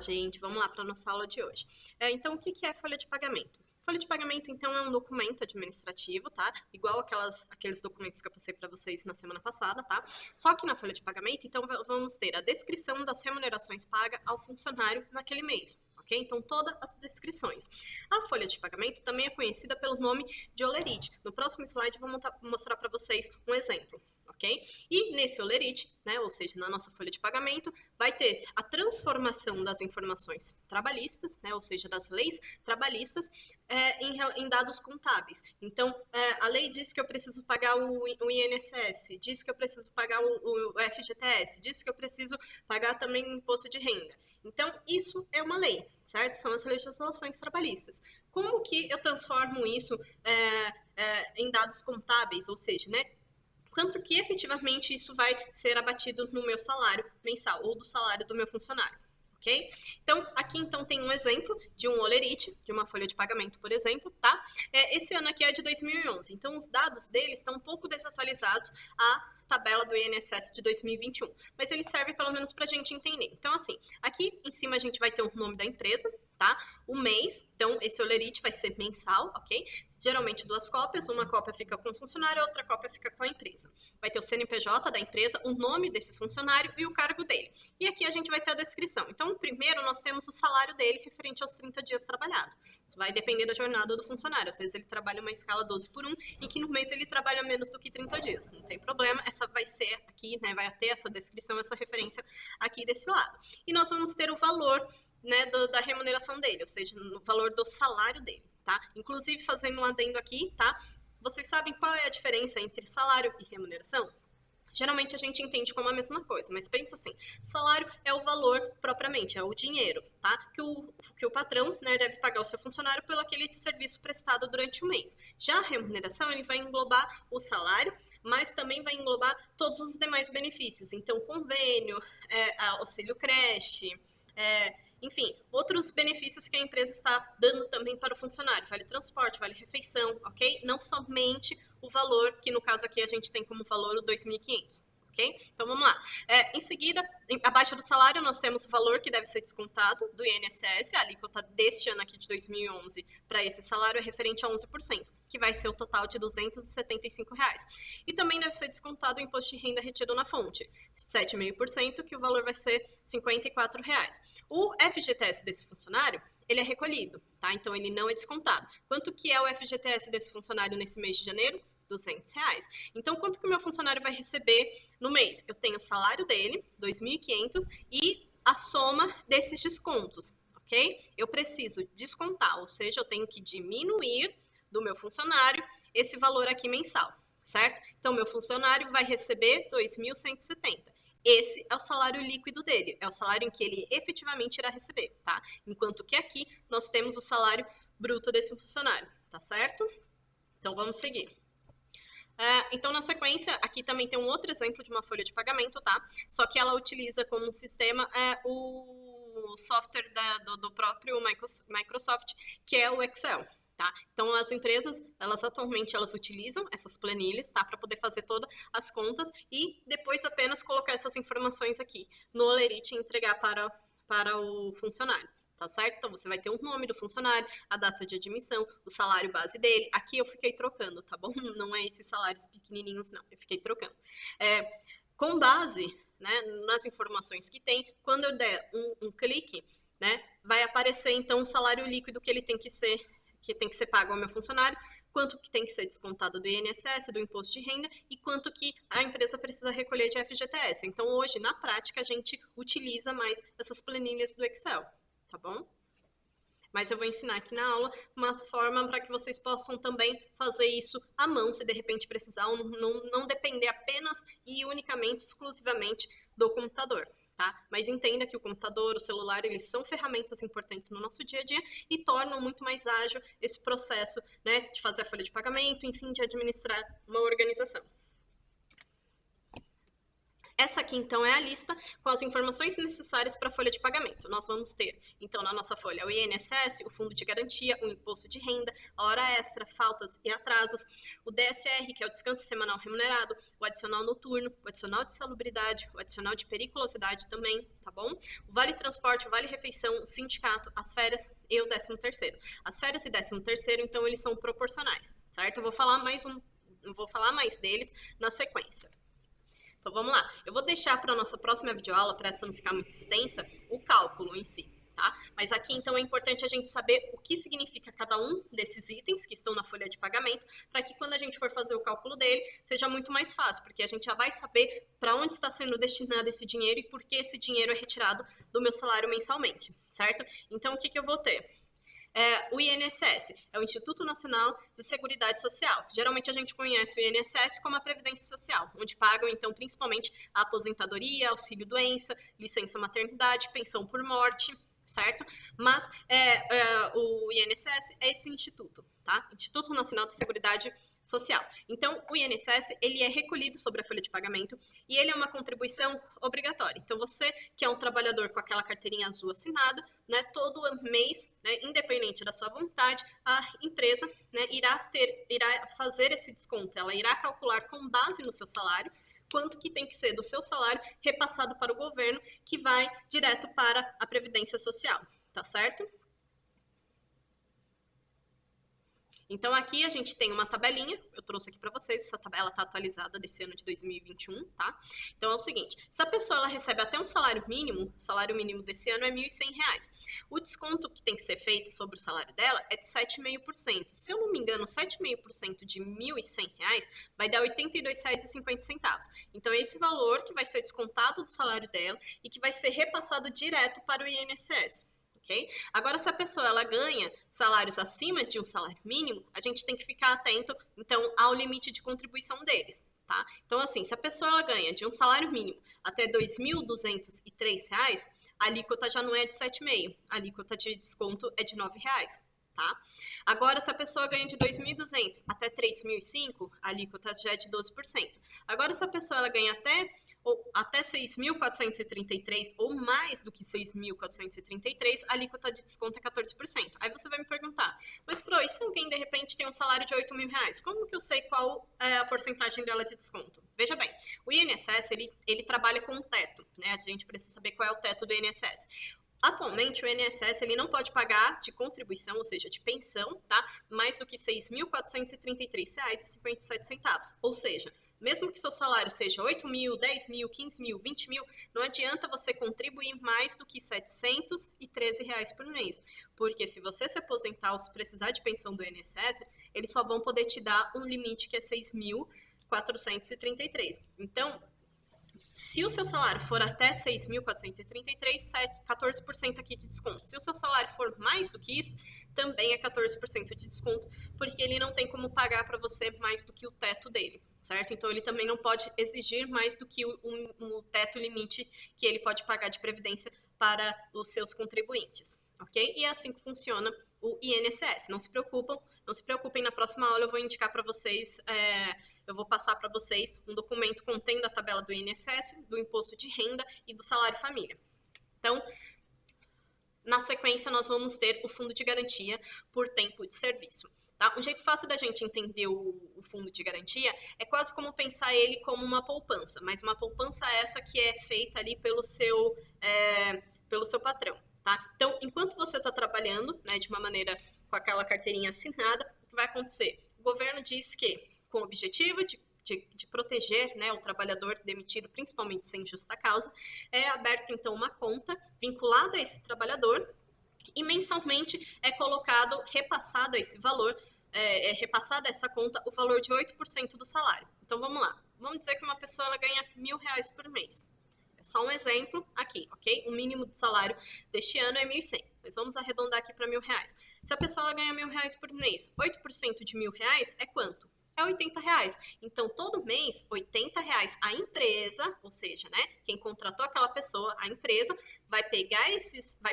gente, vamos lá para a nossa aula de hoje. Então, o que é folha de pagamento? Folha de pagamento, então, é um documento administrativo, tá? Igual aqueles documentos que eu passei para vocês na semana passada, tá? Só que na folha de pagamento, então, vamos ter a descrição das remunerações pagas ao funcionário naquele mês, ok? Então, todas as descrições. A folha de pagamento também é conhecida pelo nome de olerite. No próximo slide, eu vou mostrar para vocês um exemplo. Okay? E nesse olerite, né, ou seja, na nossa folha de pagamento, vai ter a transformação das informações trabalhistas, né, ou seja, das leis trabalhistas, em dados contábeis. Então, a lei diz que eu preciso pagar o INSS, diz que eu preciso pagar o FGTS, diz que eu preciso pagar também o imposto de renda. Então, isso é uma lei, certo? São as legislações trabalhistas. Como que eu transformo isso em dados contábeis, ou seja, né, quanto que efetivamente isso vai ser abatido no meu salário mensal ou do salário do meu funcionário, ok? Então, aqui então tem um exemplo de um olerite, de uma folha de pagamento, por exemplo, tá? Esse ano aqui é de 2011, então os dados dele estão um pouco desatualizados à tabela do INSS de 2021, mas ele serve pelo menos para a gente entender. Então, assim, aqui em cima a gente vai ter o nome da empresa, tá? O mês, então esse olerite vai ser mensal, ok? Geralmente 2 cópias, uma cópia fica com o funcionário, a outra cópia fica com a empresa. Vai ter o CNPJ da empresa, o nome desse funcionário e o cargo dele. E aqui a gente vai ter a descrição. Então, primeiro nós temos o salário dele referente aos 30 dias trabalhados. Isso vai depender da jornada do funcionário. Às vezes ele trabalha uma escala 12/1 e que no mês ele trabalha menos do que 30 dias. Não tem problema, essa vai ser aqui, né? Vai ter essa descrição, essa referência aqui desse lado. E nós vamos ter o valor, né, da remuneração dele, ou seja, no valor do salário dele, tá? Inclusive, fazendo um adendo aqui, tá? Vocês sabem qual é a diferença entre salário e remuneração? Geralmente a gente entende como a mesma coisa, mas pensa assim, salário é o valor propriamente, é o dinheiro, tá? Que o patrão, né, deve pagar ao seu funcionário pelo aquele serviço prestado durante o mês. Já a remuneração, ele vai englobar o salário, mas também vai englobar todos os demais benefícios. Então, convênio, auxílio creche, enfim, outros benefícios que a empresa está dando também para o funcionário, vale transporte, vale refeição, ok? Não somente o valor, que no caso aqui a gente tem como valor o 2.500, ok? Então vamos lá. Em seguida, abaixo do salário, nós temos o valor que deve ser descontado do INSS, a alíquota deste ano aqui de 2011 para esse salário é referente a 11%. Que vai ser o total de R$ 275. E também deve ser descontado o imposto de renda retido na fonte, 7,5%, que o valor vai ser R$ 54. O FGTS desse funcionário, ele é recolhido, tá? Então, ele não é descontado. Quanto que é o FGTS desse funcionário nesse mês de janeiro? R$ 200. Então, quanto que o meu funcionário vai receber no mês? Eu tenho o salário dele, 2.500, e a soma desses descontos, ok? Eu preciso descontar, ou seja, eu tenho que diminuir do meu funcionário esse valor aqui mensal, certo? Então, meu funcionário vai receber 2.170. Esse é o salário líquido dele, é o salário em que ele efetivamente irá receber, tá? Enquanto que aqui nós temos o salário bruto desse funcionário, tá certo? Então, vamos seguir. Então, na sequência, aqui também tem um outro exemplo de uma folha de pagamento, tá? Só que ela utiliza como sistema o software do próprio Microsoft, que é o Excel. Tá? Então, as empresas, atualmente utilizam essas planilhas, tá? Para poder fazer todas as contas e depois apenas colocar essas informações aqui no olerite e entregar para o funcionário. Tá certo? Então, você vai ter o nome do funcionário, a data de admissão, o salário base dele. Aqui eu fiquei trocando, tá bom? Não é esses salários pequenininhos, não. Eu fiquei trocando. Com base, né, nas informações que tem, quando eu der um clique, né, vai aparecer, então, o salário líquido que ele tem que ser pago ao meu funcionário, quanto que tem que ser descontado do INSS, do imposto de renda e quanto que a empresa precisa recolher de FGTS. Então, hoje, na prática, a gente utiliza mais essas planilhas do Excel, tá bom? Mas eu vou ensinar aqui na aula uma forma para que vocês possam também fazer isso à mão, se de repente precisar, não depender apenas e unicamente, exclusivamente do computador. Tá? Mas entenda que o computador, o celular, eles são ferramentas importantes no nosso dia a dia e tornam muito mais ágil esse processo, né, de fazer a folha de pagamento, enfim, de administrar uma organização. Essa aqui, então, é a lista com as informações necessárias para a folha de pagamento. Nós vamos ter, então, na nossa folha, o INSS, o fundo de garantia, o imposto de renda, a hora extra, faltas e atrasos, o DSR, que é o descanso semanal remunerado, o adicional noturno, o adicional de salubridade, o adicional de periculosidade também, tá bom? O vale transporte, o vale refeição, o sindicato, as férias e o 13º. As férias e 13º, então, eles são proporcionais, certo? Eu vou falar mais deles na sequência. Então, vamos lá. Eu vou deixar para a nossa próxima videoaula, para essa não ficar muito extensa, o cálculo em si, tá? Mas aqui, então, é importante a gente saber o que significa cada um desses itens que estão na folha de pagamento, para que quando a gente for fazer o cálculo dele, seja muito mais fácil, porque a gente já vai saber para onde está sendo destinado esse dinheiro e por que esse dinheiro é retirado do meu salário mensalmente, certo? Então, o que eu vou ter? O INSS é o Instituto Nacional de Seguridade Social. Geralmente a gente conhece o INSS como a Previdência Social, onde pagam, então, principalmente a aposentadoria, auxílio-doença, licença maternidade, pensão por morte, certo? Mas o INSS é esse instituto, tá? Instituto Nacional de Seguridade Social. Então, o INSS, ele é recolhido sobre a folha de pagamento e ele é uma contribuição obrigatória. Então, você que é um trabalhador com aquela carteirinha azul assinada, né, todo mês, né, independente da sua vontade, a empresa, né, irá fazer esse desconto. Ela irá calcular com base no seu salário quanto que tem que ser do seu salário repassado para o governo, que vai direto para a Previdência Social, tá certo? Então, aqui a gente tem uma tabelinha, eu trouxe aqui para vocês, essa tabela está atualizada desse ano de 2021, tá? Então, é o seguinte, se a pessoa ela recebe até um salário mínimo, o salário mínimo desse ano é R$ 1.100. O desconto que tem que ser feito sobre o salário dela é de 7,5%. Se eu não me engano, 7,5% de R$ 1.100 vai dar R$ 82,50. Então, é esse valor que vai ser descontado do salário dela e que vai ser repassado direto para o INSS. Okay? Agora, se a pessoa ela ganha salários acima de um salário mínimo, a gente tem que ficar atento, então, ao limite de contribuição deles, tá? Então, assim, se a pessoa ela ganha de um salário mínimo até R$ 2.203, a alíquota já não é de 7,5%, a alíquota de desconto é de R$ 9,00. Tá? Agora, se a pessoa ganha de 2.200 até 3.005, a alíquota já é de 12%. Agora, se a pessoa ela ganha até 6.433 ou mais do que 6.433, a alíquota de desconto é 14%. Aí você vai me perguntar, mas Pro, e se alguém de repente tem um salário de R$ 8.000? Como que eu sei qual é a porcentagem dela de desconto? Veja bem, o INSS ele trabalha com um teto, né? A gente precisa saber qual é o teto do INSS. Atualmente, o INSS ele não pode pagar de contribuição, ou seja, de pensão, tá? Mais do que R$ 6.433,57. Ou seja, mesmo que seu salário seja 8 mil, 10 mil, 15 mil, 20 mil, não adianta você contribuir mais do que R$ 713 por mês. Porque se você se aposentar ou se precisar de pensão do INSS, eles só vão poder te dar um limite que é 6.433. Então, se o seu salário for até 6.433, 14% aqui de desconto. Se o seu salário for mais do que isso, também é 14% de desconto, porque ele não tem como pagar para você mais do que o teto dele, certo? Então, ele também não pode exigir mais do que o teto limite que ele pode pagar de previdência para os seus contribuintes, ok? E é assim que funciona o INSS. Não se preocupem, na próxima aula eu vou indicar para vocês, eu vou passar para vocês um documento contendo a tabela do INSS, do imposto de renda e do salário família. Então, na sequência, nós vamos ter o fundo de garantia por tempo de serviço. Tá? Um jeito fácil da gente entender o fundo de garantia é quase como pensar ele como uma poupança, mas uma poupança essa que é feita ali pelo seu patrão. Tá? Então, enquanto você está trabalhando, né, de uma maneira com aquela carteirinha assinada, o que vai acontecer? O governo diz que, com o objetivo de proteger, né, o trabalhador demitido, principalmente sem justa causa, é aberta, então, uma conta vinculada a esse trabalhador e mensalmente é colocado, repassado esse valor, repassada essa conta, o valor de 8% do salário. Então, vamos lá. Vamos dizer que uma pessoa ela ganha R$ 1.000 por mês. É só um exemplo aqui, ok? O mínimo de salário deste ano é 1.100, mas vamos arredondar aqui para R$ 1.000. Se a pessoa ela ganha R$ 1.000 por mês, 8% de R$ 1.000 é quanto? É é R$ 80. Então, todo mês, R$ 80 a empresa, ou seja, né, quem contratou aquela pessoa, a empresa, vai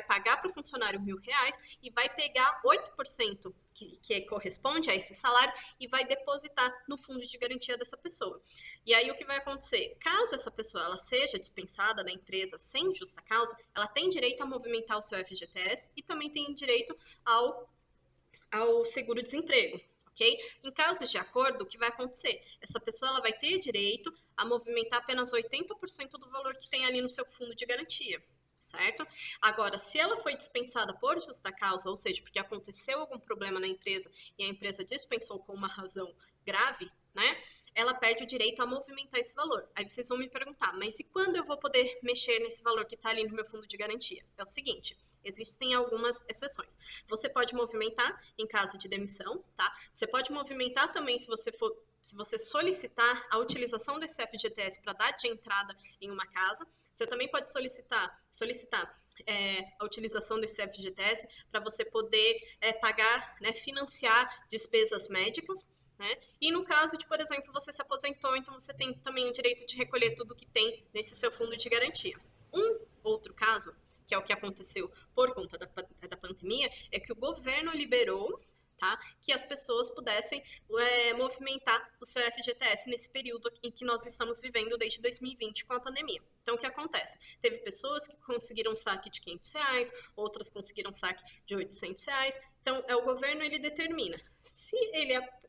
pagar para o funcionário R$ 1.000 e vai pegar 8% que corresponde a esse salário e vai depositar no fundo de garantia dessa pessoa. E aí o que vai acontecer? Caso essa pessoa ela seja dispensada da empresa sem justa causa, ela tem direito a movimentar o seu FGTS e também tem direito ao seguro-desemprego. Okay? Em casos de acordo, o que vai acontecer? Essa pessoa ela vai ter direito a movimentar apenas 80% do valor que tem ali no seu fundo de garantia, certo? Agora, se ela foi dispensada por justa causa, ou seja, porque aconteceu algum problema na empresa e a empresa dispensou com uma razão grave, né? Ela perde o direito a movimentar esse valor. Aí vocês vão me perguntar, mas e quando eu vou poder mexer nesse valor que está ali no meu fundo de garantia? É o seguinte, existem algumas exceções. Você pode movimentar em caso de demissão, tá? Você pode movimentar também se você solicitar a utilização desse FGTS para dar de entrada em uma casa. Você também pode solicitar a utilização desse FGTS para você poder pagar, né, financiar despesas médicas. Né? E no caso de, por exemplo, você se aposentou, então você tem também o direito de recolher tudo que tem nesse seu fundo de garantia. Um outro caso, que é o que aconteceu por conta da pandemia, é que o governo liberou, tá, que as pessoas pudessem movimentar o seu FGTS nesse período em que nós estamos vivendo desde 2020 com a pandemia. Então, o que acontece? Teve pessoas que conseguiram saque de R$ 500, outras conseguiram saque de R$ 800. Então, o governo ele determina. Se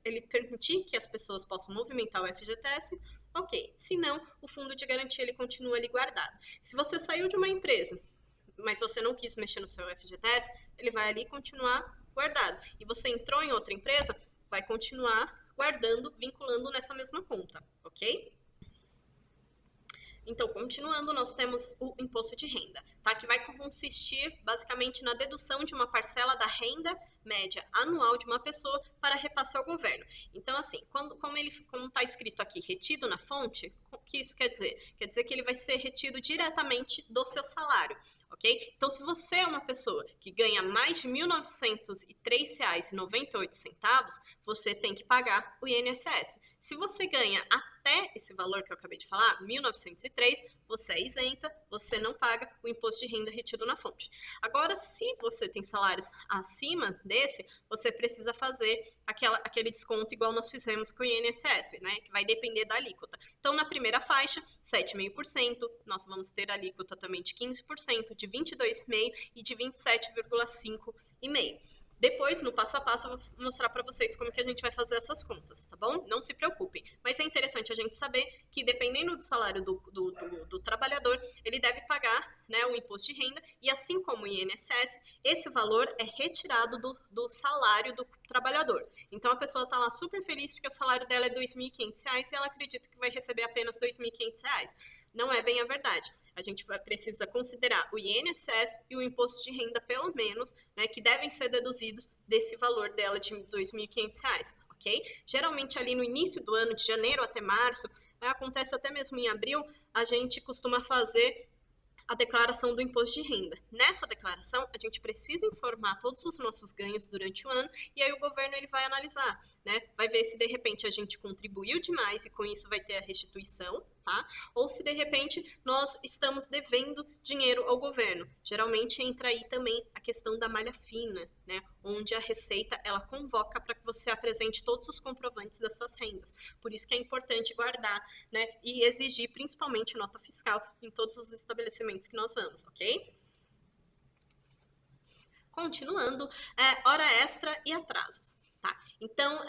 ele permitir que as pessoas possam movimentar o FGTS, ok. Se não, o fundo de garantia ele continua ali guardado. Se você saiu de uma empresa, mas você não quis mexer no seu FGTS, ele vai ali continuar guardado. E você entrou em outra empresa, vai continuar guardando, vinculando nessa mesma conta, ok? Então, continuando, nós temos o imposto de renda, tá? Que vai consistir basicamente na dedução de uma parcela da renda média anual de uma pessoa para repasse ao governo. Então, assim, como está escrito aqui, retido na fonte, o que isso quer dizer? Quer dizer que ele vai ser retido diretamente do seu salário, ok? Então, se você é uma pessoa que ganha mais de R$ 1.903,98, você tem que pagar o INSS. Se você ganha até esse valor que eu acabei de falar, 1.903, você é isenta, você não paga o imposto de renda retido na fonte. Agora, se você tem salários acima desse, você precisa fazer aquele desconto igual nós fizemos com o INSS, né? Que vai depender da alíquota. Então, na primeira faixa, 7,5%, nós vamos ter a alíquota também de 15%, de 22,5% e de 27,5%. Depois, no passo a passo, eu vou mostrar para vocês como que a gente vai fazer essas contas, tá bom? Não se preocupem. Mas é interessante a gente saber que, dependendo do salário do trabalhador, ele deve pagar, né, o imposto de renda e, assim como o INSS, esse valor é retirado do salário do trabalhador. Então, a pessoa está lá super feliz porque o salário dela é R$ 2.500 e ela acredita que vai receber apenas R$ 2.500. Não é bem a verdade. A gente precisa considerar o INSS e o imposto de renda, pelo menos, né, que devem ser deduzidos desse valor dela de R$ 2.500, ok? Geralmente, ali no início do ano, de janeiro até março, acontece até mesmo em abril, a gente costuma fazer a declaração do imposto de renda. Nessa declaração, a gente precisa informar todos os nossos ganhos durante o ano e aí o governo ele vai analisar, né? Vai ver se de repente a gente contribuiu demais e com isso vai ter a restituição, tá? Ou se de repente nós estamos devendo dinheiro ao governo. Geralmente entra aí também a questão da malha fina, né? Onde a Receita ela convoca para que você apresente todos os comprovantes das suas rendas. Por isso que é importante guardar, né? E exigir principalmente nota fiscal em todos os estabelecimentos que nós vamos, ok? Continuando, hora extra e atrasos, tá? Então,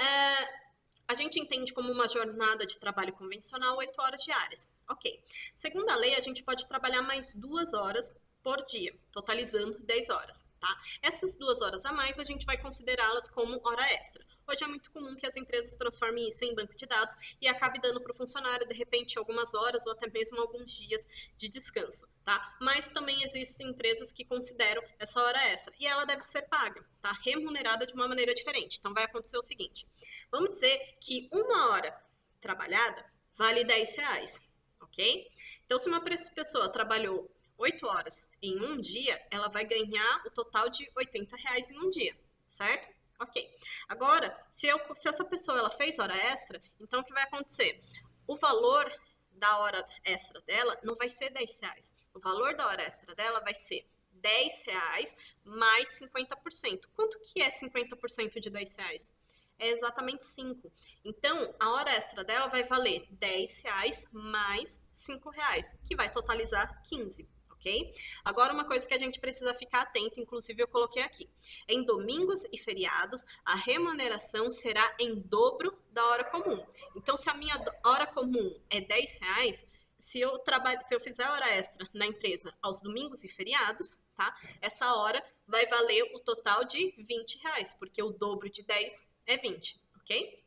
a gente entende como uma jornada de trabalho convencional 8 horas diárias, ok. Segundo a lei, a gente pode trabalhar mais 2 horas por dia, totalizando 10 horas, tá? Essas 2 horas a mais, a gente vai considerá-las como hora extra. Hoje é muito comum que as empresas transformem isso em banco de dados e acabe dando para o funcionário, de repente, algumas horas ou até mesmo alguns dias de descanso, tá? Mas também existem empresas que consideram essa hora extra e ela deve ser paga, tá? Remunerada de uma maneira diferente. Então, vai acontecer o seguinte, vamos dizer que 1 hora trabalhada vale R$10, ok? Então, se uma pessoa trabalhou 8 horas em um dia, ela vai ganhar o total de R$80 em um dia, certo? Ok. Agora, se essa pessoa ela fez hora extra, então o que vai acontecer? O valor da hora extra dela não vai ser R$10. O valor da hora extra dela vai ser R$10 mais 50%. Quanto que é 50% de R$10? É exatamente 5. Então, a hora extra dela vai valer R$10 mais R$5, que vai totalizar 15. Ok? Agora, uma coisa que a gente precisa ficar atento, inclusive eu coloquei aqui. Em domingos e feriados, a remuneração será em dobro da hora comum. Então, se a minha hora comum é R$10, se eu fizer hora extra na empresa aos domingos e feriados, tá? Essa hora vai valer o total de R$20, porque o dobro de 10 é 20, ok?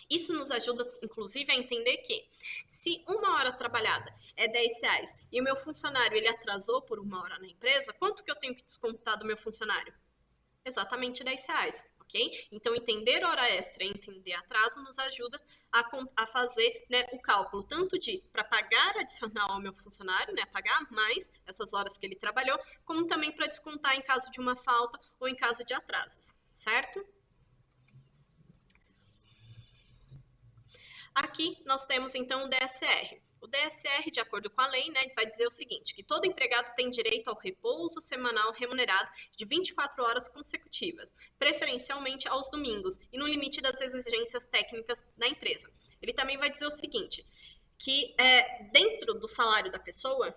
Isso nos ajuda, inclusive, a entender que se uma hora trabalhada é R$10 e o meu funcionário ele atrasou por uma hora na empresa, quanto que eu tenho que descontar do meu funcionário? Exatamente R$10, ok? Então, entender hora extra e entender atraso nos ajuda a fazer, né, o cálculo tanto para pagar adicional ao meu funcionário, né, pagar mais essas horas que ele trabalhou, como também para descontar em caso de uma falta ou em caso de atrasos, certo? Aqui nós temos então o DSR. O DSR, de acordo com a lei, né, vai dizer o seguinte, que todo empregado tem direito ao repouso semanal remunerado de 24 horas consecutivas, preferencialmente aos domingos e no limite das exigências técnicas da empresa. Ele também vai dizer o seguinte, que dentro do salário da pessoa,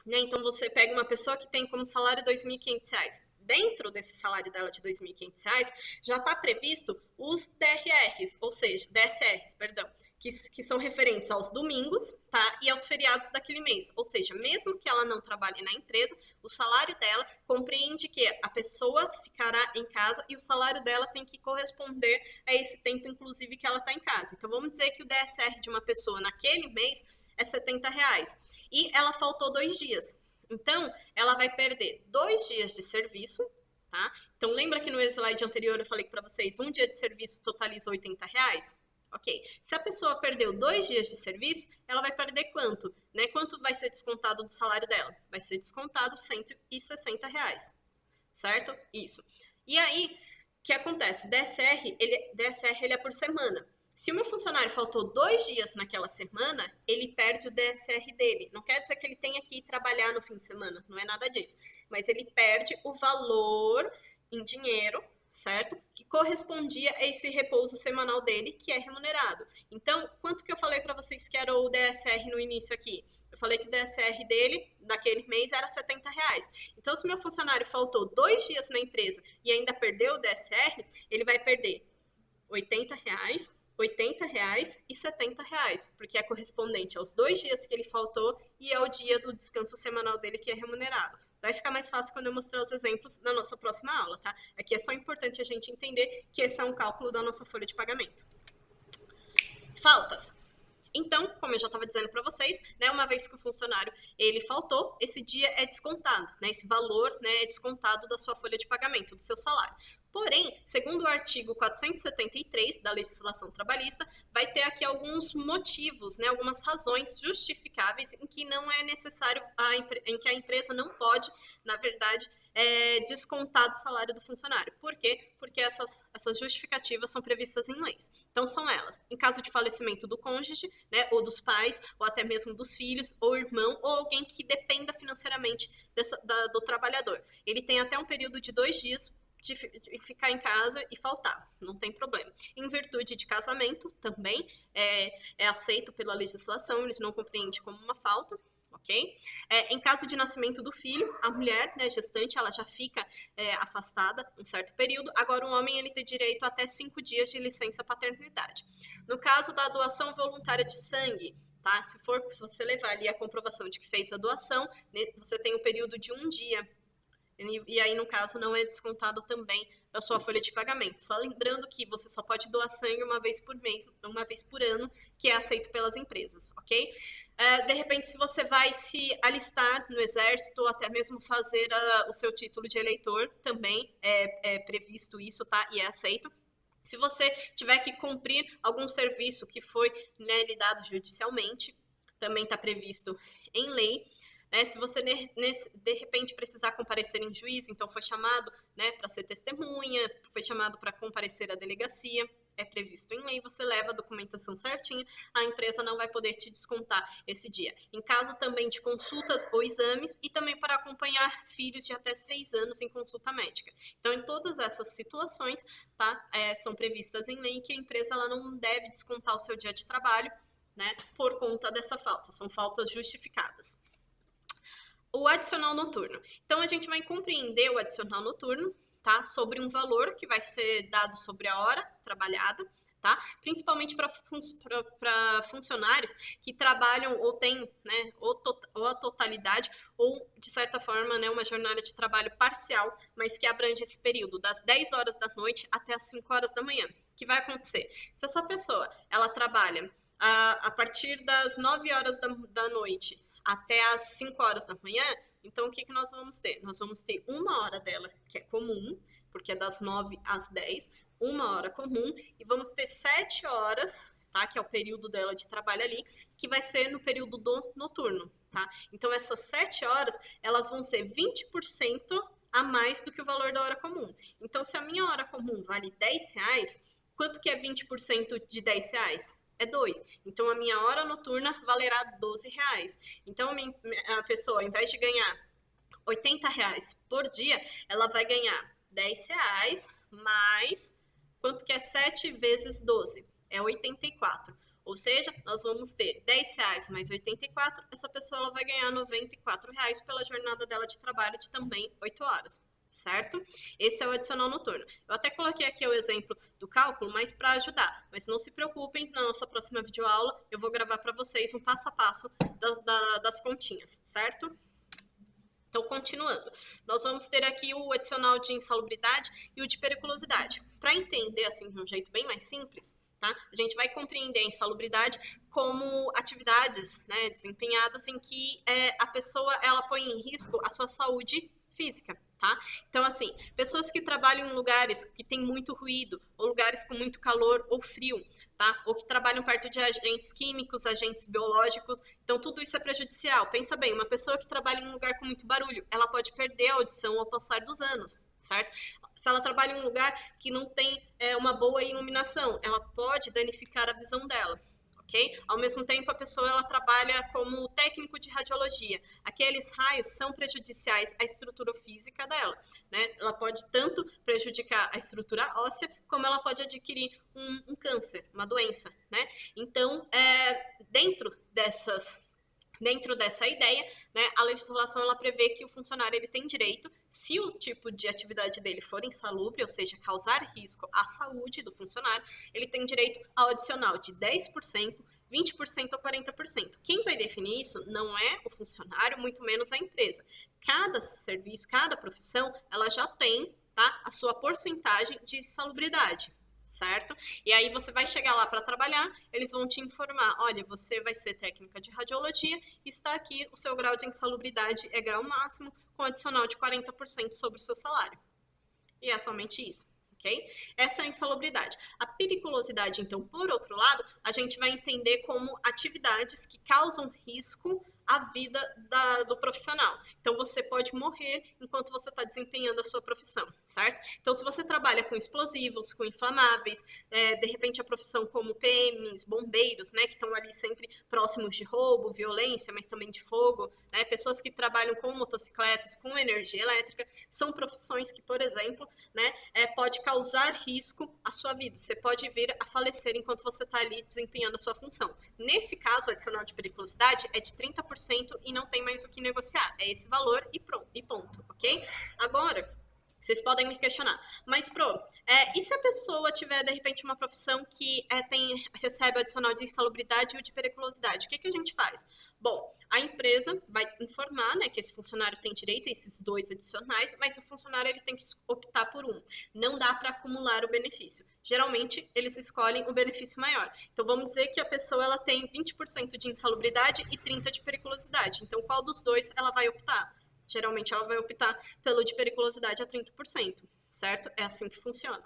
né, então você pega uma pessoa que tem como salário R$2.500, dentro desse salário dela de R$2.500, já está previsto os DRRs, ou seja, DSRs, perdão, que são referentes aos domingos, tá? E aos feriados daquele mês. Ou seja, mesmo que ela não trabalhe na empresa, o salário dela compreende que a pessoa ficará em casa e o salário dela tem que corresponder a esse tempo, inclusive, que ela está em casa. Então, vamos dizer que o DSR de uma pessoa naquele mês é R$70 e ela faltou 2 dias. Então, ela vai perder 2 dias de serviço, tá? Então, lembra que no slide anterior eu falei para vocês, um dia de serviço totaliza R$80? Ok. Se a pessoa perdeu 2 dias de serviço, ela vai perder quanto? Né? Quanto vai ser descontado do salário dela? Vai ser descontado R$160, certo? Isso. E aí, o que acontece? DSR ele é por semana. Se o meu funcionário faltou 2 dias naquela semana, ele perde o DSR dele. Não quer dizer que ele tenha que ir trabalhar no fim de semana, não é nada disso. Mas ele perde o valor em dinheiro, certo? Que correspondia a esse repouso semanal dele, que é remunerado. Então, quanto que eu falei para vocês que era o DSR no início aqui? Eu falei que o DSR dele, daquele mês, era R$70. Então, se meu funcionário faltou 2 dias na empresa e ainda perdeu o DSR, ele vai perder R$80, R$80 e R$70, porque é correspondente aos 2 dias que ele faltou e ao dia do descanso semanal dele, que é remunerado. Vai ficar mais fácil quando eu mostrar os exemplos na nossa próxima aula, tá? Aqui é só importante a gente entender que esse é um cálculo da nossa folha de pagamento. Faltas. Então, como eu já estava dizendo para vocês, né, uma vez que o funcionário ele faltou, esse dia é descontado, né, esse valor, né, é descontado da sua folha de pagamento, do seu salário. Porém, segundo o artigo 473 da legislação trabalhista, vai ter aqui alguns motivos, né, algumas razões justificáveis em que não é necessário, em que a empresa não pode, na verdade, descontar do salário do funcionário. Por quê? Porque essas justificativas são previstas em leis. Então, são elas. Em caso de falecimento do cônjuge, né, ou dos pais, ou até mesmo dos filhos, ou irmão, ou alguém que dependa financeiramente do trabalhador. Ele tem até um período de 2 dias de ficar em casa e faltar, não tem problema. Em virtude de casamento, também é aceito pela legislação, eles não compreendem como uma falta, ok? Em caso de nascimento do filho, a mulher, né, gestante, ela já fica afastada um certo período, agora o homem ele tem direito a até 5 dias de licença paternidade. No caso da doação voluntária de sangue, tá? Se você levar ali a comprovação de que fez a doação, você tem um período de 1 dia, e aí, no caso, não é descontado também da sua folha de pagamento. Só lembrando que você só pode doar sangue uma vez por mês, uma vez por ano, que é aceito pelas empresas, ok? De repente, se você vai se alistar no exército ou até mesmo fazer o seu título de eleitor, também é previsto isso, tá? E é aceito. Se você tiver que cumprir algum serviço que foi, né, lhe dado judicialmente, também está previsto em lei. né? Se você, de repente, precisar comparecer em juízo, então foi chamado, né, para ser testemunha, foi chamado para comparecer à delegacia, é previsto em lei, você leva a documentação certinha, a empresa não vai poder te descontar esse dia. Em caso também de consultas ou exames e também para acompanhar filhos de até 6 anos em consulta médica. Então, em todas essas situações, tá, são previstas em lei que a empresa ela não deve descontar o seu dia de trabalho, né, por conta dessa falta, são faltas justificadas. O adicional noturno. Então, a gente vai compreender o adicional noturno, tá? Sobre um valor que vai ser dado sobre a hora trabalhada, tá? Principalmente para funcionários que trabalham ou têm, né, ou a totalidade, ou de certa forma, né, uma jornada de trabalho parcial, mas que abrange esse período das 10 horas da noite até as 5 horas da manhã. O que vai acontecer? Se essa pessoa, ela trabalha a partir das 9 horas da noite até as 5 horas da manhã, então o que nós vamos ter? Nós vamos ter uma hora dela, que é comum, porque é das 9 às 10, uma hora comum, e vamos ter 7 horas, tá? Que é o período dela de trabalho ali, que vai ser no período do noturno, tá? Então essas 7 horas, elas vão ser 20% a mais do que o valor da hora comum. Então se a minha hora comum vale R$10, quanto que é 20% de R$10? É 2. Então, a minha hora noturna valerá R$12. Então, a pessoa, ao invés de ganhar R$80 por dia, ela vai ganhar R$10 mais, quanto que é 7 vezes 12? É 84. Ou seja, nós vamos ter R$10 mais 84, essa pessoa ela vai ganhar R$94 pela jornada dela de trabalho de também 8 horas. Certo? Esse é o adicional noturno. Eu até coloquei aqui o exemplo do cálculo, mas para ajudar. Mas não se preocupem, na nossa próxima videoaula eu vou gravar para vocês um passo a passo das continhas, certo? Então, continuando, nós vamos ter aqui o adicional de insalubridade e o de periculosidade. Para entender assim de um jeito bem mais simples, tá? A gente vai compreender a insalubridade como atividades, né, desempenhadas em que a pessoa ela põe em risco a sua saúde física, tá? Então, assim, pessoas que trabalham em lugares que tem muito ruído, ou lugares com muito calor ou frio, tá? Ou que trabalham perto de agentes químicos, agentes biológicos, então tudo isso é prejudicial. Pensa bem, uma pessoa que trabalha em um lugar com muito barulho, ela pode perder a audição ao passar dos anos, certo? Se ela trabalha em um lugar que não tem uma boa iluminação, ela pode danificar a visão dela. Okay? Ao mesmo tempo, a pessoa ela trabalha como técnico de radiologia. Aqueles raios são prejudiciais à estrutura física dela, né? Ela pode tanto prejudicar a estrutura óssea, como ela pode adquirir um câncer, uma doença, né? Então, dentro dessa ideia, né, a legislação ela prevê que o funcionário ele tem direito, se o tipo de atividade dele for insalubre, ou seja, causar risco à saúde do funcionário, ele tem direito ao adicional de 10%, 20% ou 40%. Quem vai definir isso não é o funcionário, muito menos a empresa. Cada serviço, cada profissão, ela já tem, tá, a sua porcentagem de insalubridade. Certo? E aí você vai chegar lá para trabalhar, eles vão te informar, olha, você vai ser técnica de radiologia, está aqui, o seu grau de insalubridade é grau máximo, com adicional de 40% sobre o seu salário. E é somente isso, ok? Essa é a insalubridade. A periculosidade, então, por outro lado, a gente vai entender como atividades que causam risco à vida do profissional. Então, você pode morrer enquanto você está desempenhando a sua profissão, certo? Então, se você trabalha com explosivos, com inflamáveis, de repente a profissão como PMs, bombeiros, né, que estão ali sempre próximos de roubo, violência, mas também de fogo, né, pessoas que trabalham com motocicletas, com energia elétrica, são profissões que, por exemplo, né, pode causar risco à sua vida. Você pode vir a falecer enquanto você está ali desempenhando a sua função. Nesse caso, o adicional de periculosidade é de 30% e não tem mais o que negociar. É esse valor e pronto, e ponto, ok? Agora, vocês podem me questionar, mas e se a pessoa tiver, de repente, uma profissão que recebe o adicional de insalubridade e o de periculosidade? O que a gente faz? Bom, a empresa vai informar, né, que esse funcionário tem direito a esses 2 adicionais, mas o funcionário ele tem que optar por um. Não dá para acumular o benefício. Geralmente, eles escolhem o benefício maior. Então, vamos dizer que a pessoa ela tem 20% de insalubridade e 30% de periculosidade. Então, qual dos 2 ela vai optar? Geralmente ela vai optar pelo de periculosidade a 30%, certo? É assim que funciona.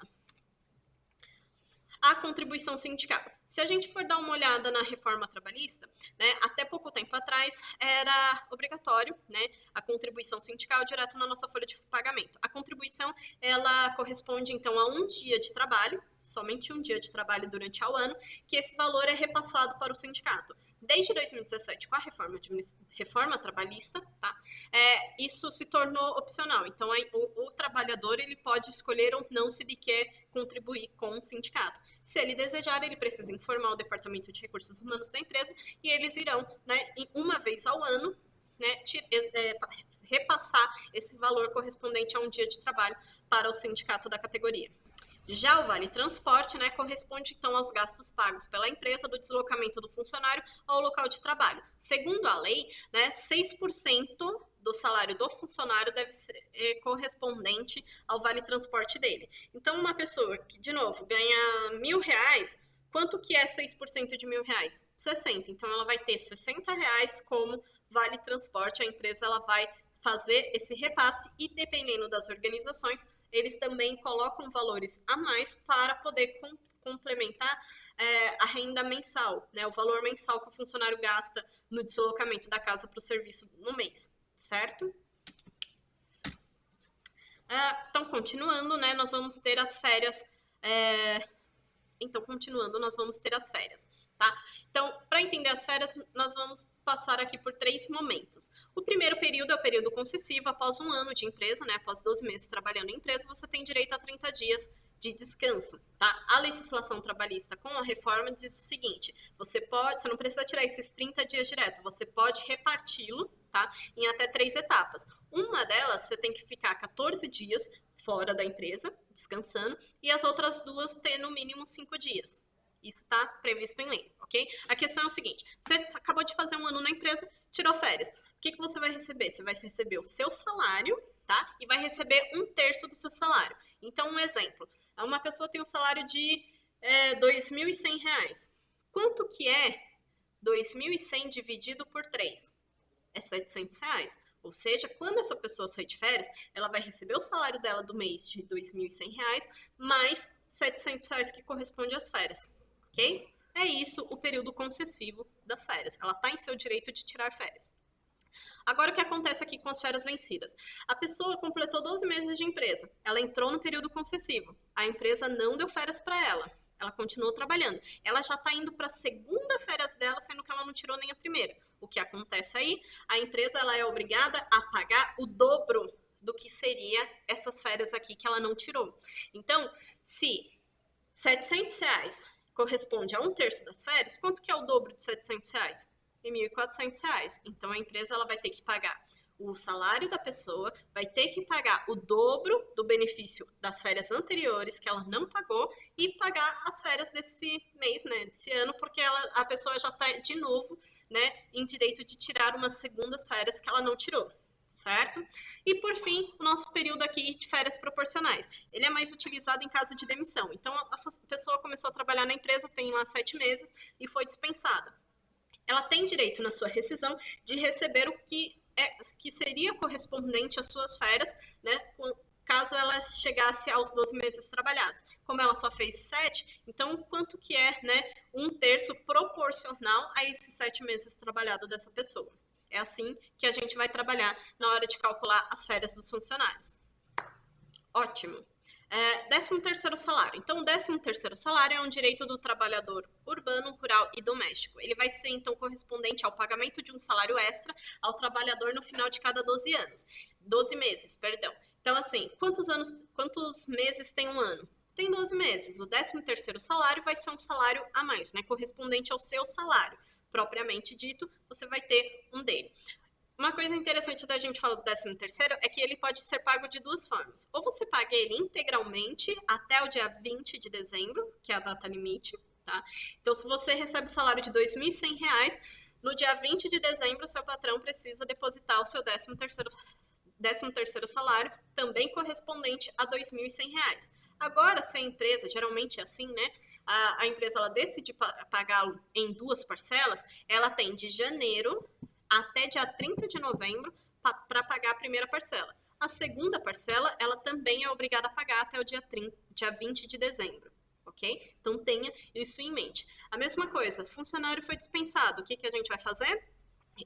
a contribuição sindical. Se a gente for dar uma olhada na reforma trabalhista, né, até pouco tempo atrás era obrigatório, né, a contribuição sindical direto na nossa folha de pagamento. A contribuição, ela corresponde então a um dia de trabalho, somente um dia de trabalho durante ao ano, que esse valor é repassado para o sindicato. Desde 2017, com a reforma trabalhista, tá? Isso se tornou opcional. Então, o trabalhador ele pode escolher ou não se ele quer contribuir com o sindicato. Se ele desejar, ele precisa informar o Departamento de Recursos Humanos da empresa e eles irão, né, uma vez ao ano, né, repassar esse valor correspondente a um dia de trabalho para o sindicato da categoria. Já o Vale Transporte, né, corresponde então aos gastos pagos pela empresa do deslocamento do funcionário ao local de trabalho. Segundo a lei, né, 6% do salário do funcionário deve ser correspondente ao Vale Transporte dele. Então, uma pessoa que, de novo, ganha R$1.000, quanto que é 6% de R$1.000? 60. Então, ela vai ter R$60 como Vale Transporte. A empresa ela vai fazer esse repasse e, dependendo das organizações, eles também colocam valores a mais para poder complementar a renda mensal, né, o valor mensal que o funcionário gasta no deslocamento da casa para o serviço no mês, certo? Então, continuando, né, nós vamos ter as férias. Tá? Então, para entender as férias, nós vamos passar aqui por 3 momentos. O primeiro período é o período concessivo. Após um ano de empresa, né, após 12 meses trabalhando em empresa, você tem direito a 30 dias de descanso, tá? A legislação trabalhista com a reforma diz o seguinte: você não precisa tirar esses 30 dias direto, você pode reparti-lo, tá, em até 3 etapas. Uma delas, você tem que ficar 14 dias fora da empresa, descansando, e as outras 2 ter no mínimo 5 dias. Isso está previsto em lei, ok? A questão é o seguinte: você acabou de fazer um ano na empresa, tirou férias. O que você vai receber? Você vai receber o seu salário, tá? E vai receber 1/3 do seu salário. Então, um exemplo: uma pessoa tem um salário de R$2.100. Quanto que é 2.100 dividido por 3? É R$700. Ou seja, quando essa pessoa sair de férias, ela vai receber o salário dela do mês de R$2.100, mais R$700 que corresponde às férias. Ok? É isso o período concessivo das férias. Ela está em seu direito de tirar férias. Agora, o que acontece aqui com as férias vencidas? A pessoa completou 12 meses de empresa. Ela entrou no período concessivo. A empresa não deu férias para ela. Ela continuou trabalhando. Ela já está indo para a segunda férias dela, sendo que ela não tirou nem a primeira. O que acontece aí? A empresa ela é obrigada a pagar o dobro do que seria essas férias aqui que ela não tirou. Então, se R$700 corresponde a 1/3 das férias, quanto que é o dobro de R$700? R$1.400. Então, a empresa ela vai ter que pagar o salário da pessoa, vai ter que pagar o dobro do benefício das férias anteriores que ela não pagou e pagar as férias desse mês, né, desse ano, porque a pessoa já está de novo, né, em direito de tirar umas segundas férias que ela não tirou. Certo? E, por fim, o nosso período aqui de férias proporcionais. Ele é mais utilizado em caso de demissão. Então, a pessoa começou a trabalhar na empresa, tem lá 7 meses e foi dispensada. Ela tem direito, na sua rescisão, de receber o que seria correspondente às suas férias, né, caso ela chegasse aos 12 meses trabalhados. Como ela só fez 7, então quanto que é, né, 1/3 proporcional a esses 7 meses trabalhados dessa pessoa. É assim que a gente vai trabalhar na hora de calcular as férias dos funcionários. Ótimo. 13º salário. Então, o 13º salário é um direito do trabalhador urbano, rural e doméstico. Ele vai ser, então, correspondente ao pagamento de um salário extra ao trabalhador no final de cada 12 meses, perdão. Então, assim, quantos meses tem um ano? Tem 12 meses. O 13º salário vai ser um salário a mais, né, correspondente ao seu salário. Propriamente dito, você vai ter um dele. Uma coisa interessante da gente falar do 13º é que ele pode ser pago de 2 formas. Ou você paga ele integralmente até o dia 20 de dezembro, que é a data limite, tá? Então, se você recebe o salário de R$2.100, no dia 20 de dezembro, seu patrão precisa depositar o seu 13º salário, também correspondente a R$2.100. Agora, se a empresa, geralmente é assim, né? A empresa ela decide pagá-lo em 2 parcelas, ela tem de janeiro até dia 30 de novembro para pagar a primeira parcela. A segunda parcela, ela também é obrigada a pagar até o dia 20 de dezembro, ok? ok? Então tenha isso em mente. A mesma coisa, funcionário foi dispensado, o que a gente vai fazer?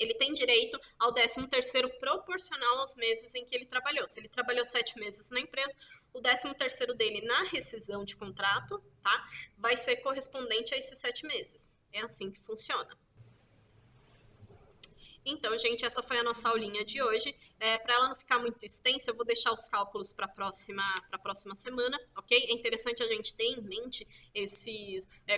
Ele tem direito ao 13º proporcional aos meses em que ele trabalhou. Se ele trabalhou 7 meses na empresa, o 13º dele na rescisão de contrato, tá? Vai ser correspondente a esses 7 meses. É assim que funciona. Então, gente, essa foi a nossa aulinha de hoje. Para ela não ficar muito extensa, eu vou deixar os cálculos para a próxima semana, ok? É interessante a gente ter em mente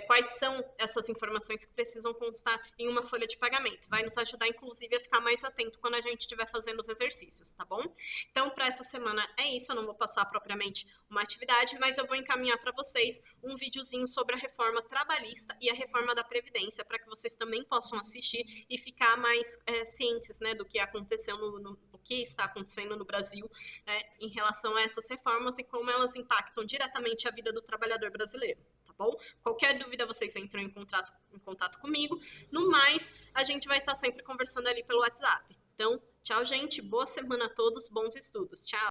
quais são essas informações que precisam constar em uma folha de pagamento. Vai nos ajudar, inclusive, a ficar mais atento quando a gente estiver fazendo os exercícios, tá bom? Então, para essa semana é isso. Eu não vou passar propriamente uma atividade, mas eu vou encaminhar para vocês um videozinho sobre a reforma trabalhista e a reforma da Previdência, para que vocês também possam assistir e ficar mais cientes, né, do que aconteceu do que está acontecendo no Brasil, em relação a essas reformas e como elas impactam diretamente a vida do trabalhador brasileiro, tá bom? Qualquer dúvida, vocês entram em contato comigo. No mais, a gente vai estar sempre conversando ali pelo WhatsApp. Então, tchau, gente. Boa semana a todos. Bons estudos. Tchau.